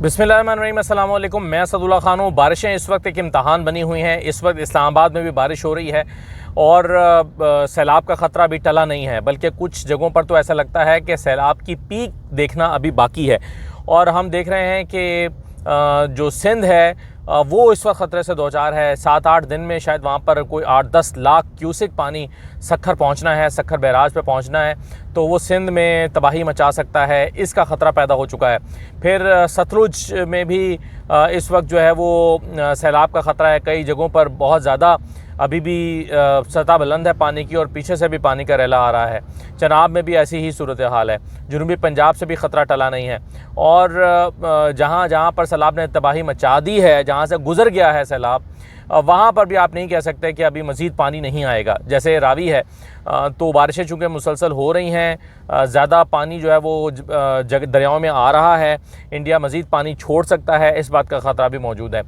बिस्मिल्लाहिर्रहमानिर्रहीम, अस्सलाम वालेकुम। मैं असदुल्ला खान हूँ। बारिशें इस वक्त एक इम्तहान बनी हुई हैं। इस वक्त इस्लामाबाद में भी बारिश हो रही है और सैलाब का ख़तरा भी टला नहीं है, बल्कि कुछ जगहों पर तो ऐसा लगता है कि सैलाब की पीक देखना अभी बाकी है। और हम देख रहे हैं कि जो सिंध है वो इस वक्त ख़तरे से दो चार है। 7-8 दिन में शायद वहाँ पर कोई 8-10 लाख क्यूसिक पानी सक्खर पहुँचना है, सक्खर बैराज पे पहुँचना है, तो वो सिंध में तबाही मचा सकता है। इसका ख़तरा पैदा हो चुका है। फिर सतलुज में भी इस वक्त जो है वो सैलाब का ख़तरा है। कई जगहों पर बहुत ज़्यादा अभी भी सतह बुलंद है पानी की और पीछे से भी पानी का रैला आ रहा है। चनाब में भी ऐसी ही सूरत हाल है। जनूबी पंजाब से भी ख़तरा टला नहीं है। और जहाँ जहाँ पर सैलाब ने तबाही मचा दी है, जहाँ से गुज़र गया है सैलाब, वहाँ पर भी आप नहीं कह सकते कि अभी मज़ीद पानी नहीं आएगा। जैसे रावी है तो बारिशें चूँकि मुसलसल हो रही हैं, ज़्यादा पानी जो है वो दरियाओं में आ रहा है। इंडिया मज़ीद पानी छोड़ सकता है, इस बात का ख़तरा भी मौजूद है।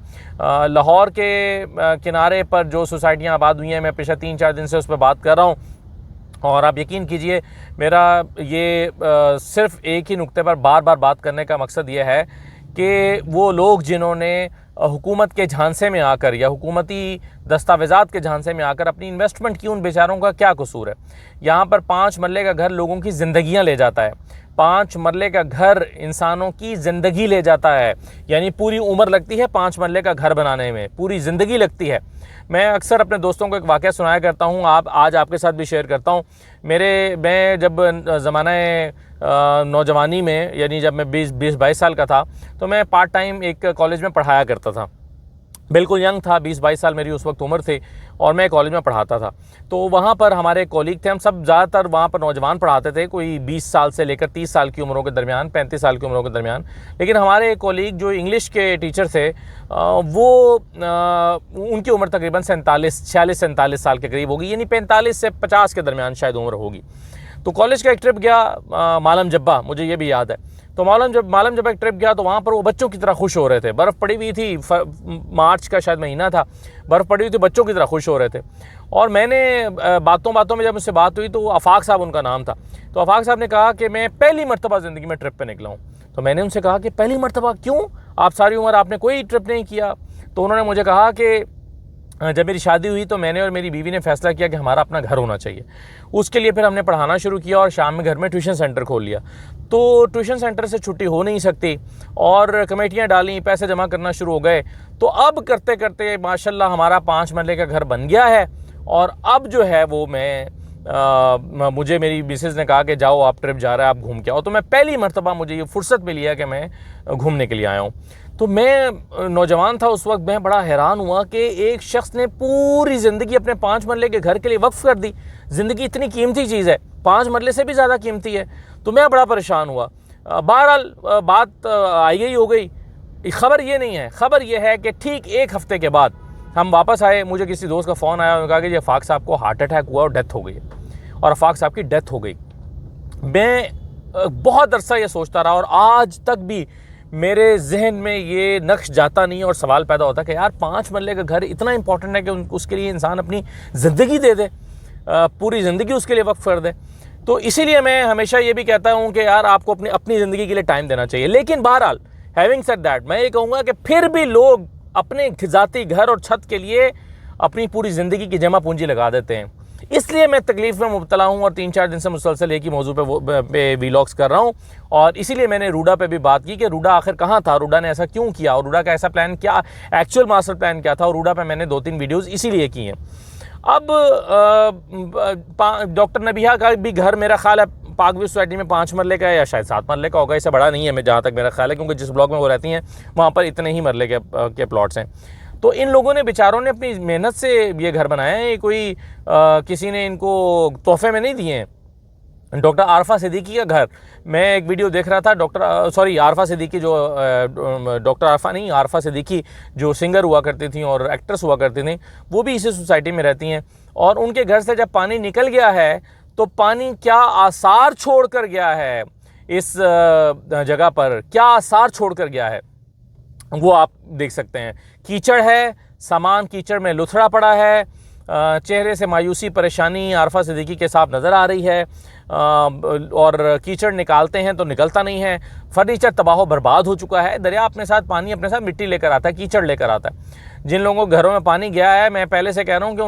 लाहौर के किनारे पर जो सोसाइटियाँ आबाद हुई हैं, मैं पिछले 3-4 दिन से उस पर बात कर रहा हूँ और आप यकीन कीजिए मेरा ये सिर्फ़ एक ही नुक्ते पर बार बार बात करने का मकसद ये है कि वो लोग जिन्होंने हुकूमत के झांसे में आकर या हुकूमती दस्तावेज़ात के झांसे में आकर अपनी इन्वेस्टमेंट की, उन बेचारों का क्या कसूर है। यहाँ पर 5 मरले का घर लोगों की ज़िंदगियाँ ले जाता है। 5 मरले का घर इंसानों की ज़िंदगी ले जाता है, यानी पूरी उम्र लगती है 5 मरले का घर बनाने में, पूरी ज़िंदगी लगती है। मैं अक्सर अपने दोस्तों को एक वाक़या सुनाया करता हूँ, आज आपके साथ भी शेयर करता हूँ। मैं जब ज़माने नौजवानी में, यानी जब मैं 20-22 साल का था, तो मैं पार्ट टाइम एक कॉलेज में पढ़ाया करता था। बिल्कुल यंग था, 20-22 साल मेरी उस वक्त उम्र थी और मैं कॉलेज में पढ़ाता था। तो वहाँ पर हमारे कॉलीग थे, हम सब ज़्यादातर वहाँ पर नौजवान पढ़ाते थे, कोई 20 साल से लेकर 30 साल की उम्रों के दरमियान, 35 साल की उम्रों के दरमियान। लेकिन हमारे कॉलीग जो इंग्लिश के टीचर थे उनकी उम्र तकरीबन 46-47 साल के करीब होगी, यानी 45 से 50 के दरमियान शायद उम्र होगी। तो कॉलेज का एक ट्रिप गया मालम जब्बा, मुझे ये भी याद है। तो मालम जब एक ट्रिप गया तो वहाँ पर वो बच्चों की तरह खुश हो रहे थे। बर्फ़ पड़ी हुई थी, मार्च का शायद महीना था, बर्फ़ पड़ी हुई थी, बच्चों की तरह खुश हो रहे थे। और मैंने बातों में जब मुझसे बात हुई तो आफाक साहब उनका नाम था। तो आफाक साहब ने कहा कि मैं पहली मरतबा ज़िंदगी में ट्रिप पे निकला हूँ। तो मैंने उनसे कहा कि पहली मरतबा क्यों, आप सारी उम्र आपने कोई ट्रिप नहीं किया। तो उन्होंने मुझे कहा कि जब मेरी शादी हुई तो मैंने और मेरी बीवी ने फ़ैसला किया कि हमारा अपना घर होना चाहिए। उसके लिए फिर हमने पढ़ाना शुरू किया और शाम में घर में ट्यूशन सेंटर खोल लिया। तो ट्यूशन सेंटर से छुट्टी हो नहीं सकती और कमेटियाँ डाली, पैसे जमा करना शुरू हो गए। तो अब करते करते माशाल्लाह हमारा 5 मरले का घर बन गया है। और अब जो है वो मुझे मेरी मिसेज़ ने कहा कि जाओ आप ट्रिप जा रहा है, आप घूम के आओ। तो मैं पहली मरतबा मुझे ये फ़ुर्सत मिली है कि मैं घूमने के लिए आया हूँ। तो मैं नौजवान था उस वक्त, मैं बड़ा हैरान हुआ कि एक शख्स ने पूरी ज़िंदगी अपने 5 मरले के घर के लिए वक्फ कर दी। ज़िंदगी इतनी कीमती चीज़ है, 5 मरले से भी ज़्यादा कीमती है। तो मैं बड़ा परेशान हुआ। बहरहाल बात आई गई हो गई। ख़बर ये नहीं है, ख़बर ये है कि ठीक 1 हफ़्ते के बाद हम वापस आए। मुझे किसी दोस्त का फ़ोन आया, उन्होंने कहा कि आफाक साहब को हार्ट अटैक हुआ और डेथ हो गई है। और आफाक साहब की डेथ हो गई। मैं बहुत अरसा ये सोचता रहा और आज तक भी मेरे जहन में ये नक्श जाता नहीं और सवाल पैदा होता कि यार 5 मरले का घर इतना इंपॉर्टेंट है कि उसके लिए इंसान अपनी ज़िंदगी दे दे, पूरी ज़िंदगी उसके लिए वक्फ कर दे। तो इसीलिए मैं हमेशा ये भी कहता हूँ कि यार आपको अपनी ज़िंदगी के लिए टाइम देना चाहिए। लेकिन बहरहाल हैविंग सेड दैट, मैं ये कहूँगा कि फिर भी लोग अपने ज़ाती घर और छत के लिए अपनी पूरी ज़िंदगी की जमा पूंजी लगा देते हैं। इसलिए मैं तकलीफ़ में मुब्तला हूँ और 3-4 दिन से मुसलसल एक ही मौजू पे वीलॉग्स कर रहा हूँ। और इसीलिए मैंने रूडा पे भी बात की कि रूडा आखिर कहाँ था, रूडा ने ऐसा क्यों किया और रूडा का ऐसा प्लान क्या, एक्चुअल मास्टर प्लान क्या था। और रूडा पे मैंने 2-3 वीडियोज़ इसीलिए की हैं। अब डॉक्टर नबीहा का भी घर मेरा ख्याल है पाक व्यू सोसाइटी में 5 मरले का है या शायद 7 मरले का होगा, इससे बड़ा नहीं है मैं जहाँ तक मेरा ख्याल है, क्योंकि जिस ब्लॉक में वो रहती हैं वहाँ पर इतने ही मरले के प्लॉट्स हैं। तो इन लोगों ने बेचारों ने अपनी मेहनत से ये घर बनाया है। कोई किसी ने इनको तोहफे में नहीं दिए हैं। डॉक्टर आरफा सिद्दीकी का घर, मैं एक वीडियो देख रहा था, आरफा सिद्दीकी जो डॉक्टर आरफा नहीं, आरफा सिद्दीकी जो सिंगर हुआ करती थी और एक्ट्रेस हुआ करती थी, वो भी इसी सोसाइटी में रहती हैं। और उनके घर से जब पानी निकल गया है तो पानी क्या आसार छोड़ कर गया है, इस जगह पर क्या आसार छोड़ कर गया है वो आप देख सकते हैं। कीचड़ है, सामान कीचड़ में लुथड़ा पड़ा है, चेहरे से मायूसी परेशानी आरफा सिद्दीकी के साथ नज़र आ रही है, और कीचड़ निकालते हैं तो निकलता नहीं है। फर्नीचर तबाह बर्बाद हो चुका है। दरिया अपने साथ पानी अपने साथ मिट्टी लेकर आता है, कीचड़ लेकर आता है। जिन लोगों के घरों में पानी गया है, मैं पहले से कह रहा हूँ कि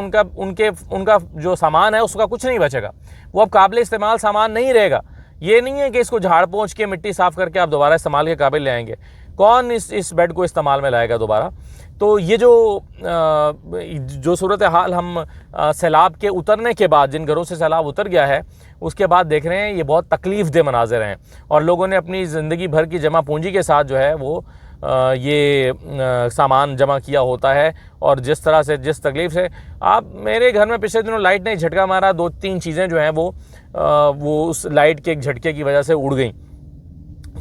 उनका जो सामान है उसका कुछ नहीं बचेगा, वो अब काबिल इस्तेमाल सामान नहीं रहेगा। ये नहीं है कि इसको झाड़ पोंछ के मिट्टी साफ़ करके आप दोबारा इस्तेमाल के काबिल ले आएंगे। कौन इस बेड को इस्तेमाल में लाएगा दोबारा? तो ये जो सूरत हाल हम सैलाब के उतरने के बाद, जिन घरों से सैलाब उतर गया है उसके बाद देख रहे हैं, ये बहुत तकलीफ़ दे मनाज़िर हैं। और लोगों ने अपनी ज़िंदगी भर की जमा पूंजी के साथ जो है वो ये सामान जमा किया होता है। और जिस तरह से, जिस तकलीफ़ से, आप मेरे घर में पिछले दिनों लाइट ने झटका मारा, 2-3 चीज़ें जो हैं वो उस लाइट के एक झटके की वजह से उड़ गई।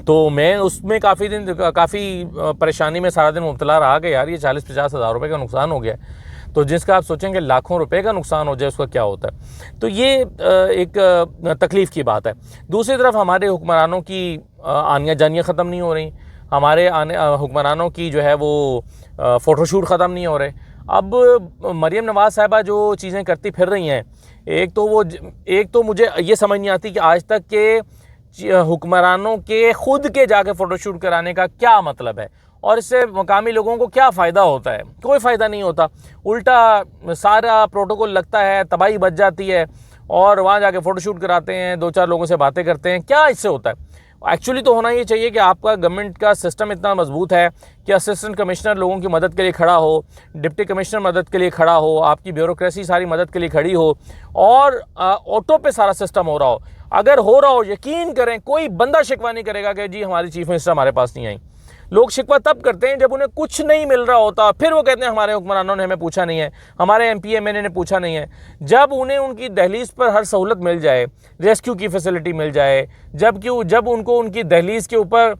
तो मैं उसमें काफ़ी परेशानी में सारा दिन मुब्तला रहा कि यार ये 40-50 हज़ार रुपये का नुकसान हो गया है। तो जिसका आप सोचेंगे लाखों रुपए का नुकसान हो जाए, उसका क्या होता है। तो ये एक तकलीफ़ की बात है। दूसरी तरफ हमारे हुक्मरानों की आनियाँ जानियाँ ख़त्म नहीं हो रही। हमारे हुक्मरानों की जो है वो फ़ोटोशूट ख़त्म नहीं हो रहे। अब मरीम नवाज़ साहिबा जो चीज़ें करती फिर रही हैं, एक तो मुझे ये समझ नहीं आती कि आज तक के हुक्मरानों के खुद के जाके फ़ोटोशूट कराने का क्या मतलब है, और इससे मकामी लोगों को क्या फ़ायदा होता है। कोई फ़ायदा नहीं होता, उल्टा सारा प्रोटोकॉल लगता है, तबाही बच जाती है, और वहाँ जाके फ़ोटोशूट कराते हैं, 2-4 लोगों से बातें करते हैं। क्या इससे होता है? एक्चुअली तो होना ये चाहिए कि आपका गवर्नमेंट का सिस्टम इतना मजबूत है कि असिस्टेंट कमिश्नर लोगों की मदद के लिए खड़ा हो, डिप्टी कमिश्नर मदद के लिए खड़ा हो, आपकी ब्यूरोक्रेसी सारी मदद के लिए खड़ी हो, और ऑटो पे सारा सिस्टम हो रहा हो। अगर हो रहा हो, यकीन करें कोई बंदा शिकवा नहीं करेगा कि जी हमारी चीफ मिनिस्टर हमारे पास नहीं आई। लोग शिकवा तब करते हैं जब उन्हें कुछ नहीं मिल रहा होता, फिर वो कहते हैं हमारे हुक्मरानों ने हमें पूछा नहीं है, हमारे MP MNA ने पूछा नहीं है। जब उन्हें उनकी दहलीज पर हर सहूलत मिल जाए, रेस्क्यू की फैसिलिटी मिल जाए, जब उनको उनकी दहलीज के ऊपर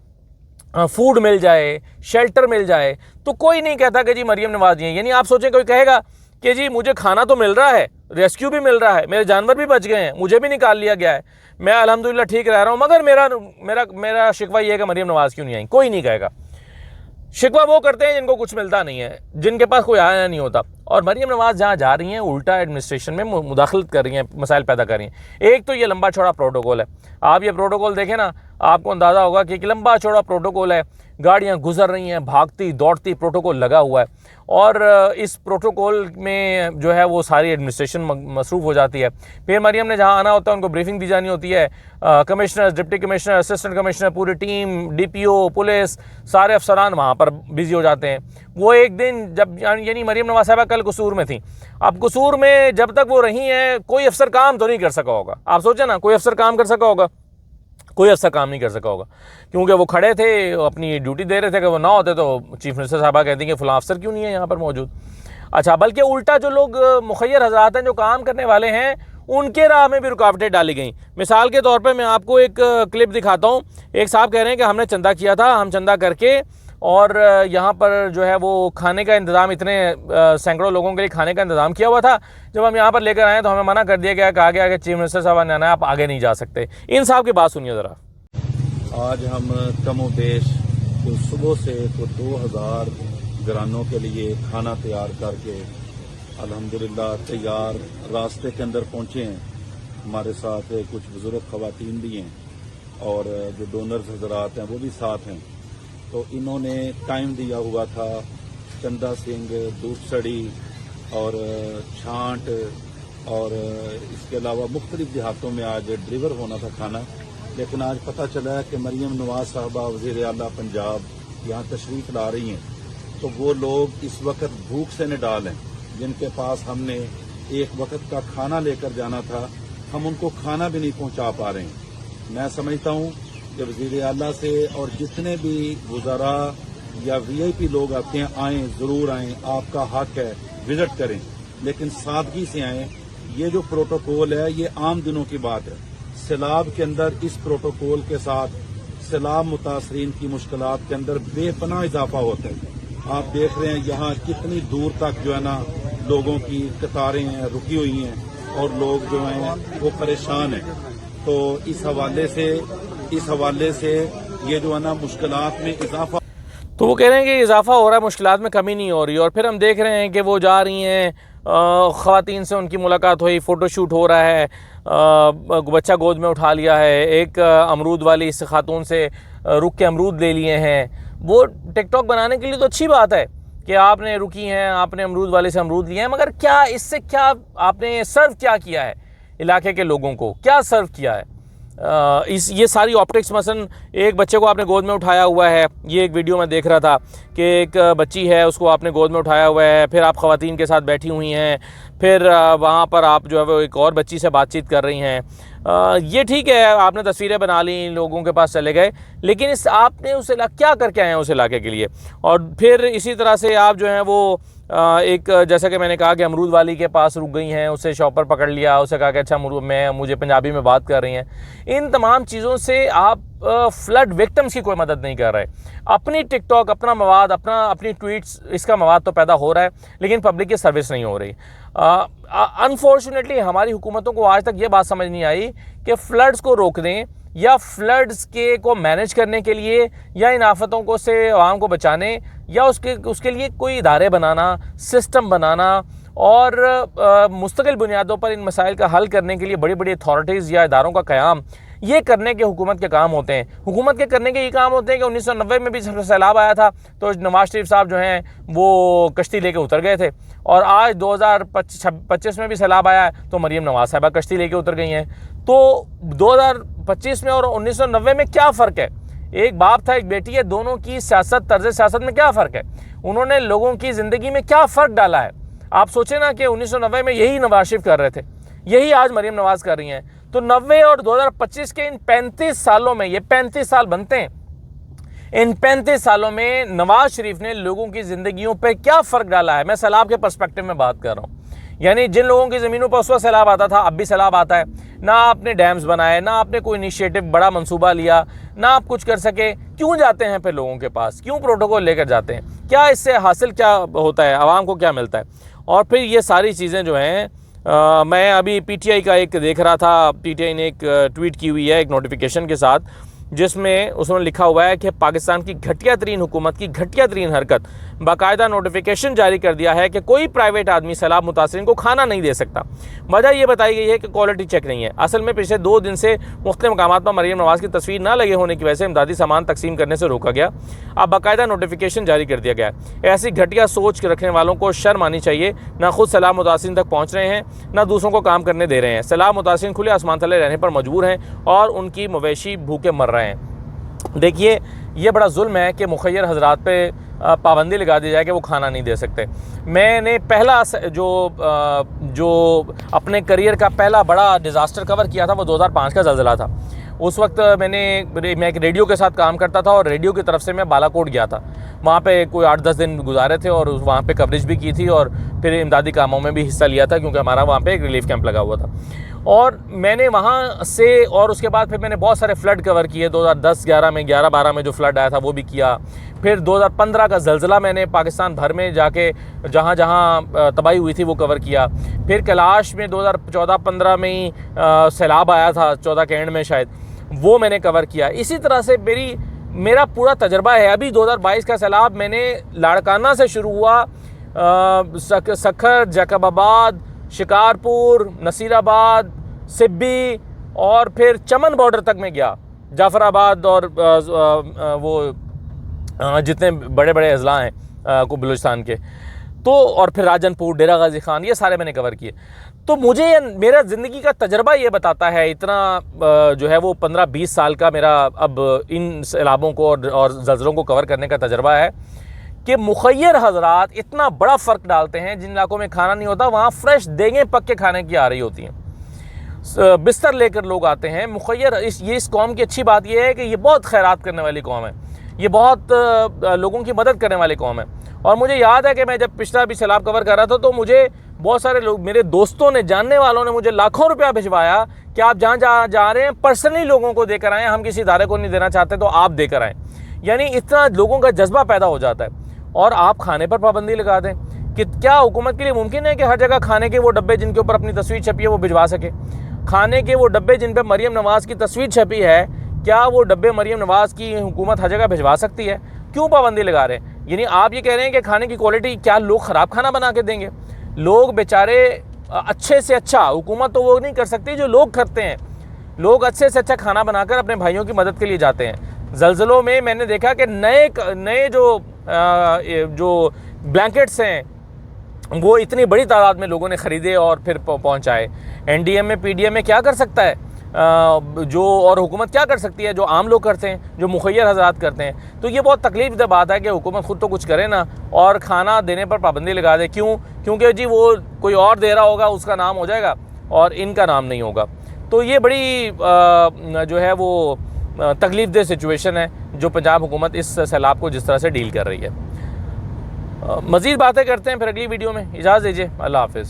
फूड मिल जाए, शेल्टर मिल जाए, तो कोई नहीं कहता कि जी मरीम नवाज़ हैं। यानी आप सोचें कोई कहेगा कि जी मुझे खाना तो मिल रहा है, रेस्क्यू भी मिल रहा है, मेरे जानवर भी बच गए हैं, मुझे भी निकाल लिया गया है, मैं अल्हम्दुलिल्लाह ठीक रह रहा हूँ, मगर मेरा शिकवा ये है कि मरीम नवाज़ क्यों नहीं आई। कोई नहीं कहेगा। शिकवा वो करते हैं जिनको कुछ मिलता नहीं है, जिनके पास कोई आया नहीं होता। और मरीम नवाज़ जहाँ जा रही हैं, उल्टा एडमिनिस्ट्रेशन में मुदाखलत कर रही हैं, मसाइल पैदा कर रही हैं। एक तो ये लंबा चौड़ा प्रोटोकॉल है। आप ये प्रोटोकॉल देखें ना, आपको अंदाज़ा होगा कि एक लंबा चौड़ा प्रोटोकॉल है, गाड़ियाँ गुजर रही हैं, भागती दौड़ती, प्रोटोकॉल लगा हुआ है। और इस प्रोटोकॉल में जो है वो सारी एडमिनिस्ट्रेशन मसरूफ़ हो जाती है। फिर मरीम ने जहाँ आना होता है उनको ब्रीफिंग दी जानी होती है, commissioner, deputy commissioner, assistant commissioner, पूरी टीम, DPO, पुलिस, सारे अफसरान वहाँ पर बिजी हो जाते हैं। वो एक दिन जब, यानी मरीम नवाज़ साहिबा कल कसूर में थी, अब कसूर में जब तक वो रही हैं कोई अफसर काम तो नहीं कर सका होगा। आप सोचें ना, कोई अफसर काम कर सका होगा? कोई अफसर काम नहीं कर सका होगा, क्योंकि वो खड़े थे, अपनी ड्यूटी दे रहे थे। कि वो ना होते तो चीफ मिनिस्टर साहबा कहती कि फ़लाँ अफसर क्यों नहीं है यहाँ पर मौजूद। अच्छा, बल्कि उल्टा जो लोग मुखय्यर हज़रात हैं, जो काम करने वाले हैं, उनके राह में भी रुकावटें डाली गई। मिसाल के तौर पे मैं आपको एक क्लिप दिखाता हूँ। एक साहब कह रहे हैं कि हमने चंदा किया था, हम चंदा करके और यहाँ पर जो है वो खाने का इंतज़ाम, इतने सैकड़ों लोगों के लिए खाने का इंतज़ाम किया हुआ था। जब हम यहाँ पर लेकर आए तो हमें मना कर दिया गया, कहा गया कि चीफ मिनिस्टर साहब ने आना है, आप आगे नहीं जा सकते। इन साहब की बात सुनिए ज़रा। आज हम कमोबेश तो सुबह से 2000 घरानों के लिए खाना तैयार करके अल्हम्दुलिल्लाह तैयार रास्ते के अंदर पहुंचे हैं। हमारे साथ कुछ बुजुर्ग खवातीन भी हैं और जो डोनर्स हजरात हैं वो भी साथ हैं। तो इन्होंने टाइम दिया हुआ था, चंदा सिंह, दूपसड़ी और छांट और इसके अलावा मुख्तलिफ देहातों में आज डिलीवर होना था खाना। लेकिन आज पता चला है कि मरीम नवाज साहबा वज़ीर आला पंजाब यहाँ तशरीफ ला रही हैं। तो वो लोग इस वक्त भूख से निडाल हैं, जिनके पास हमने एक वक्त का खाना लेकर जाना था, हम उनको खाना भी नहीं पहुंचा पा रहे हैं। मैं समझता हूं कि वज़ीर आला से और जितने भी वज़रा या VIP लोग आते हैं, आएँ, ज़रूर आएँ, आपका हक है, विजिट करें, लेकिन सादगी से आएँ। ये जो प्रोटोकॉल है ये आम दिनों की बात है। सैलाब के अंदर इस प्रोटोकॉल के साथ सैलाब मुतासरीन की मुश्किलात के अंदर बेपनाह इजाफा होता है। आप देख रहे हैं यहाँ कितनी दूर तक जो है ना लोगों की कतारें हैं, रुकी हुई हैं और लोग जो हैं वो परेशान हैं। तो इस हवाले से ये जो है ना मुश्किलात में इजाफा। तो वो कह रहे हैं कि इजाफा हो रहा है, मुश्किलात में कमी नहीं हो रही। और फिर हम देख रहे हैं कि वो जा रही हैं, ख़वातीन से उनकी मुलाकात हुई, फ़ोटोशूट हो रहा है, बच्चा गोद में उठा लिया है, एक अमरूद वाली इस खातून से रुक के अमरूद ले लिए हैं। वो टिकटॉक बनाने के लिए तो अच्छी बात है कि आपने रुकी हैं, आपने अमरूद वाले से अमरूद लिए हैं, मगर क्या इससे क्या आपने सर्व क्या किया है इलाके के लोगों को, क्या सर्व किया है? ये सारी ऑप्टिक्स, मसलन एक बच्चे को आपने गोद में उठाया हुआ है, ये एक वीडियो में देख रहा था कि एक बच्ची है, उसको आपने गोद में उठाया हुआ है, फिर आप ख़वातीन के साथ बैठी हुई हैं, फिर वहाँ पर आप जो है वो एक और बच्ची से बातचीत कर रही हैं। ये ठीक है, आपने तस्वीरें बना ली, लोगों के पास चले गए, लेकिन इस आपने उस क्या करके आए हैं उस इलाके के लिए? और फिर इसी तरह से आप जो हैं वो एक, जैसा कि मैंने कहा कि अमरूद वाली के पास रुक गई हैं, उससे शॉपर पकड़ लिया, उसे कहा कि अच्छा मुझे पंजाबी में बात कर रही हैं। इन तमाम चीज़ों से आप फ्लड विक्टिम्स की कोई मदद नहीं कर रहे। अपनी टिकटॉक, अपना मवाद, अपनी ट्वीट्स, इसका मवाद तो पैदा हो रहा है, लेकिन पब्लिक की सर्विस नहीं हो रही। अनफॉर्चुनेटली हमारी हुकूमतों को आज तक ये बात समझ नहीं आई कि फ्लड्स को रोक दें या फ्लड्स को मैनेज करने के लिए या इन आफतों को से आवाम को बचाने या उसके लिए कोई इदारे बनाना, सिस्टम बनाना और मुस्तकिल बुनियादों पर इन मसाइल का हल करने के लिए बड़ी बड़ी अथॉरिटीज़ या इदारों का क़याम, ये करने के हुकूमत के काम होते हैं। हुकूमत के करने के ये काम होते हैं कि 1990 में भी सैलाब आया था तो नवाज शरीफ साहब जो हैं वो कश्ती लेके उतर गए थे, और आज 2025 में भी सैलाब आया है तो मरीम नवाज साहबा कश्ती लेके उतर गई हैं। तो 2025 में और 1990 में क्या फ़र्क है? एक बाप था, एक बेटी है, दोनों की सियासत, तर्ज सियासत में क्या फ़र्क है? उन्होंने लोगों की ज़िंदगी में क्या फ़र्क डाला है? आप सोचें ना कि 1990 में यही नवाज शरीफ कर रहे थे, यही आज मरीम नवाज कर रही हैं। तो 90 और 2025 के इन 35 सालों में, ये 35 साल बनते हैं, इन 35 सालों में नवाज शरीफ ने लोगों की ज़िंदगियों पर क्या फ़र्क डाला है? मैं सैलाब के पर्सपेक्टिव में बात कर रहा हूँ। यानी जिन लोगों की ज़मीनों पर उस वक्त सैलाब आता था, अब भी सैलाब आता है, ना आपने डैम्स बनाए, ना आपने कोई इनिशिएटिव, बड़ा मंसूबा लिया, ना आप कुछ कर सके। क्यों जाते हैं फिर लोगों के पास? क्यों प्रोटोकॉल लेकर जाते हैं? क्या इससे हासिल क्या होता है? आवाम को क्या मिलता है? और फिर ये सारी चीज़ें जो हैं, मैं अभी पीटीआई का एक देख रहा था, पीटीआई ने एक ट्वीट की हुई है एक नोटिफिकेशन के साथ, जिसमें उसने लिखा हुआ है कि पाकिस्तान की घटिया तरीन हुकूमत की घटिया तरीन हरकत, बाकायदा नोटिफिकेशन जारी कर दिया है कि कोई प्राइवेट आदमी सैलाब मुतासरीन को खाना नहीं दे सकता। वजह यह बताई गई है कि क्वालिटी चेक नहीं है। असल में पिछले 2 दिन से मुख्तलिफ मकामात पर मरीम नवाज की तस्वीर ना लगे होने की वजह से इमदादी सामान तकसीम करने से रोका गया। अब बाकायदा नोटिफिकेशन जारी कर दिया गया है। ऐसी घटिया सोच रखने वालों को शर्म आनी चाहिए। ना खुद सैलाब मुतासरीन तक पहुँच रहे हैं, ना दूसरों को काम करने दे रहे हैं। सैलाब मुतासरीन खुले आसमान तले रहने पर मजबूर हैं और उनकी मवेशी भूखे मर रहे हैं। देखिए, ये बड़ा जुल्म है कि मुखय्यर हजरात पे पाबंदी लगा दी जाए कि वो खाना नहीं दे सकते। मैंने पहला जो अपने करियर का पहला बड़ा डिज़ास्टर कवर किया था वो 2005 का ज़लज़ला था। उस वक्त मैं एक रेडियो के साथ काम करता था और रेडियो की तरफ से मैं बालाकोट गया था। वहाँ पे कोई 8-10 दिन गुजारे थे और वहाँ पे कवरेज भी की थी और फिर इमदादी कामों में भी हिस्सा लिया था, क्योंकि हमारा वहाँ पे एक रिलीफ कैंप लगा हुआ था। और मैंने वहाँ से, और उसके बाद फिर मैंने बहुत सारे फ्लड कवर किए। 2010-11 में, 11-12 में जो फ्लड आया था वो भी किया। फिर 2015 का ज़लज़ला मैंने पाकिस्तान भर में जाके जहाँ जहाँ तबाही हुई थी वो कवर किया। फिर कैलाश में 2014-15 में ही सैलाब आया था, 14 के एंड में शायद, वो मैंने कवर किया। इसी तरह से मेरा पूरा तजर्बा है। अभी 2022 का सैलाब मैंने लाड़काना से शुरू हुआ, सखर, जैकबाबाद, शिकारपुर, नसीराबाद, सिब्बी और फिर चमन बॉर्डर तक में गया, जाफराबाद और वो जितने बड़े बड़े अजला हैं को बलूचिस्तान के, तो और फिर राजनपुर, डेरा गाजी खान, ये सारे मैंने कवर किए। तो मुझे मेरा ज़िंदगी का तजर्बा ये बताता है, इतना जो है वो 15-20 साल का मेरा अब इन सैलाबों को और ज़लज़लों को कवर करने का तजर्बा है कि मुखय्यर हजरात इतना बड़ा फ़र्क डालते हैं। जिन इलाकों में खाना नहीं होता वहाँ फ्रेश देंगे पक के खाने की आ रही होती हैं, बिस्तर लेकर लोग आते हैं मुखय्यर। इस कौम की अच्छी बात यह है कि ये बहुत खैरात करने वाली कौम है, ये बहुत लोगों की मदद करने वाली कौम है। और मुझे याद है कि मैं जब पिछला भी सैलाब कवर कर रहा था तो मुझे बहुत सारे लोग, मेरे दोस्तों ने, जानने वालों ने मुझे लाखों रुपया भिजवाया कि आप जहाँ जा रहे हैं पर्सनली लोगों को देकर आएँ, हम किसी इदारे को नहीं देना चाहते तो आप देकर आएँ। यानी इतना लोगों का जज्बा पैदा हो जाता है। और आप खाने पर पाबंदी लगा दें कि क्या हुकूमत के लिए मुमकिन है कि हर जगह खाने के वो डब्बे जिनके ऊपर अपनी तस्वीर छपी है वो भिजवा सके? खाने के वो डब्बे जिन पर मरीम नवाज़ की तस्वीर छपी है, क्या वो डब्बे मरीम नवाज़ की हुकूमत हर जगह भिजवा सकती है? क्यों पाबंदी लगा रहे हैं? यानी आप ये कह रहे हैं कि खाने की क्वालिटी, क्या लोग ख़राब खाना बना के देंगे? लोग बेचारे अच्छे से अच्छा, हुकूमत तो वो नहीं कर सकती जो लोग करते हैं। लोग अच्छे से अच्छा खाना बनाकर अपने भाइयों की मदद के लिए जाते हैं। ज़लज़लों में मैंने देखा कि नए जो ब्लैंकेट्स हैं वो इतनी बड़ी तादाद में लोगों ने ख़रीदे और फिर पहुंचाए। एनडीएम में, पीडीएम में क्या कर सकता है जो, और हुकूमत क्या कर सकती है जो आम लोग करते हैं, जो मुखैर हज़रात करते हैं? तो ये बहुत तकलीफ़देह बात है कि हुकूमत ख़ुद तो कुछ करे ना और खाना देने पर पाबंदी लगा दे। क्यों? क्योंकि जी वो कोई और दे रहा होगा, उसका नाम हो जाएगा और इनका नाम नहीं होगा। तो ये बड़ी जो है वो तकलीफ़देह सिचुएशन है जो पंजाब हुकूमत इस सैलाब को जिस तरह से डील कर रही है। मज़ीद बातें करते हैं फिर अगली वीडियो में। इजाज़त दीजिए, अल्लाह हाफ़िज़।